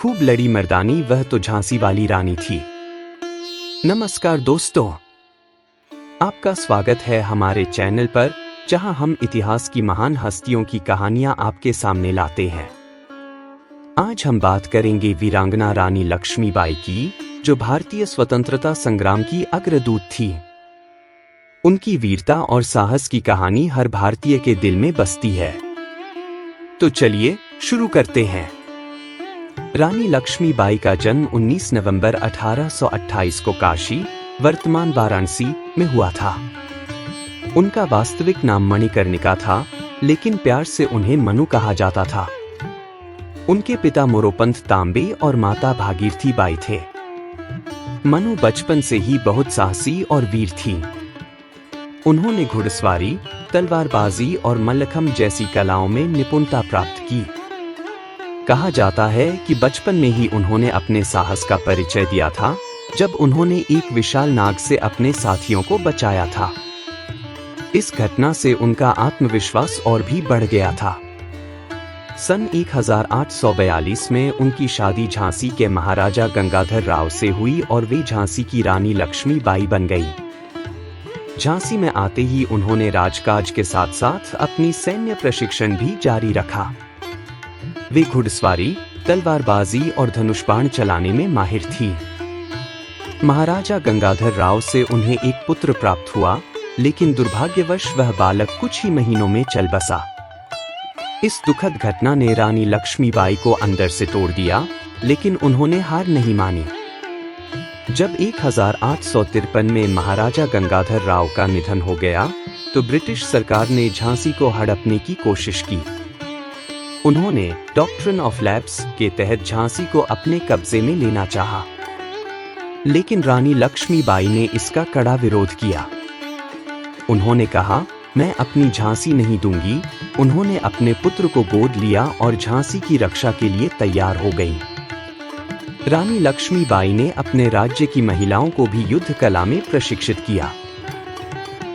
खूब लड़ी मर्दानी, वह तो झांसी वाली रानी थी। नमस्कार दोस्तों, आपका स्वागत है हमारे चैनल पर, जहां हम इतिहास की महान हस्तियों की कहानियां आपके सामने लाते हैं। आज हम बात करेंगे वीरांगना रानी लक्ष्मीबाई की, जो भारतीय स्वतंत्रता संग्राम की अग्रदूत थी। उनकी वीरता और साहस की कहानी हर भारतीय के दिल में बसती है। तो चलिए शुरू करते हैं। रानी लक्ष्मीबाई का जन्म 19 नवंबर 1828 को काशी, वर्तमान वाराणसी में हुआ था। उनका वास्तविक नाम मणिकर्णिका था, लेकिन प्यार से उन्हें मनु कहा जाता था। उनके पिता मोरोपंत तांबे और माता भागीरथी बाई थे। मनु बचपन से ही बहुत साहसी और वीर थी। उन्होंने घुड़सवारी, तलवारबाजी और मल्लखंब जैसी कलाओं में निपुणता प्राप्त की। कहा जाता है कि बचपन में ही उन्होंने अपने साहस का परिचय दिया था, जब उन्होंने एक विशाल नाग से अपने साथियों को बचाया था। इस घटना से उनका आत्मविश्वास और भी बढ़ गया था। सन 1842 में उनकी शादी झांसी के महाराजा गंगाधर राव से हुई और वे झांसी की रानी लक्ष्मीबाई बन गई। झांसी में आते ही उन्होंने राजकाज के साथ साथ अपनी सैन्य प्रशिक्षण भी जारी रखा। वे घुड़सवारी, तलवारबाजी और धनुष्बाण चलाने में माहिर थी। महाराजा गंगाधर राव से उन्हें एक पुत्र प्राप्त हुआ, लेकिन दुर्भाग्यवश वह बालक कुछ ही महीनों में चल बसा। इस दुखद घटना ने रानी लक्ष्मीबाई को अंदर से तोड़ दिया, लेकिन उन्होंने हार नहीं मानी। जब 1853 में महाराजा गंगाधर राव का निधन हो गया, तो ब्रिटिश सरकार ने झांसी को हड़पने की कोशिश की। उन्होंने डॉक्ट्रिन ऑफ लैप्स के तहत झांसी को अपने कब्जे में लेना चाहा, लेकिन रानी लक्ष्मीबाई ने इसका कड़ा विरोध किया। उन्होंने कहा, मैं अपनी झांसी नहीं दूंगी। उन्होंने अपने पुत्र को गोद लिया और झांसी की रक्षा के लिए तैयार हो गई। रानी लक्ष्मीबाई ने अपने राज्य की महिलाओं को भी युद्ध कला में प्रशिक्षित किया।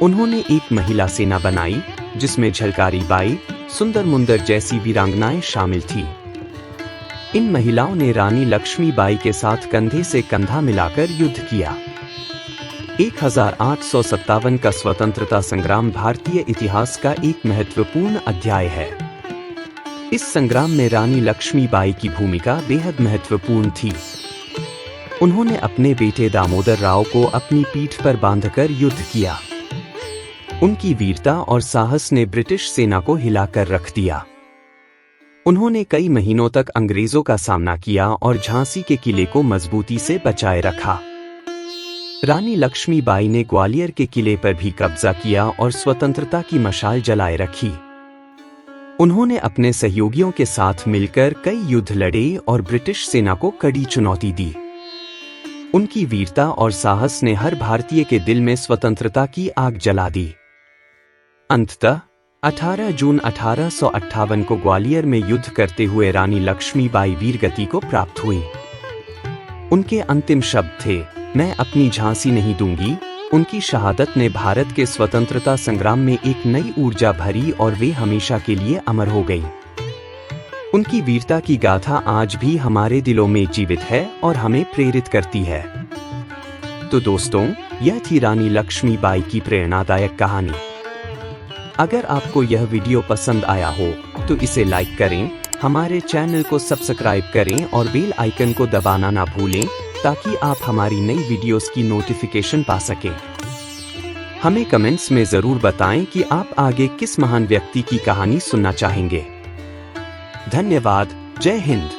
उन्होंने एक महिला सेना बनाई, जिसमें झलकारी बाई, सुंदर मुंदर जैसी वीरांगनाएं शामिल थी। इन महिलाओं ने रानी लक्ष्मीबाई के साथ कंधे से कंधा मिलाकर युद्ध किया। 1857 का स्वतंत्रता संग्राम भारतीय इतिहास का एक महत्वपूर्ण अध्याय है। इस संग्राम में रानी लक्ष्मीबाई की भूमिका बेहद महत्वपूर्ण थी। उन्होंने अपने बेटे दामोदर राव को अपनी पीठ पर बांधकर युद्ध किया। उनकी वीरता और साहस ने ब्रिटिश सेना को हिलाकर रख दिया। उन्होंने कई महीनों तक अंग्रेजों का सामना किया और झांसी के किले को मजबूती से बचाए रखा। रानी लक्ष्मीबाई ने ग्वालियर के किले पर भी कब्जा किया और स्वतंत्रता की मशाल जलाए रखी। उन्होंने अपने सहयोगियों के साथ मिलकर कई युद्ध लड़े और ब्रिटिश सेना को कड़ी चुनौती दी। उनकी वीरता और साहस ने हर भारतीय के दिल में स्वतंत्रता की आग जला दी। अंततः 18 जून 1858 को ग्वालियर में युद्ध करते हुए रानी लक्ष्मीबाई वीरगति को प्राप्त हुई। उनके अंतिम शब्द थे, मैं अपनी झांसी नहीं दूंगी। उनकी शहादत ने भारत के स्वतंत्रता संग्राम में एक नई ऊर्जा भरी और वे हमेशा के लिए अमर हो गई। उनकी वीरता की गाथा आज भी हमारे दिलों में जीवित है और हमें प्रेरित करती है। तो दोस्तों, यह थी रानी लक्ष्मीबाई की प्रेरणादायक कहानी। अगर आपको यह वीडियो पसंद आया हो तो इसे लाइक करें, हमारे चैनल को सब्सक्राइब करें और बेल आइकन को दबाना ना भूलें, ताकि आप हमारी नई वीडियोस की नोटिफिकेशन पा सकें। हमें कमेंट्स में जरूर बताएं कि आप आगे किस महान व्यक्ति की कहानी सुनना चाहेंगे। धन्यवाद। जय हिंद।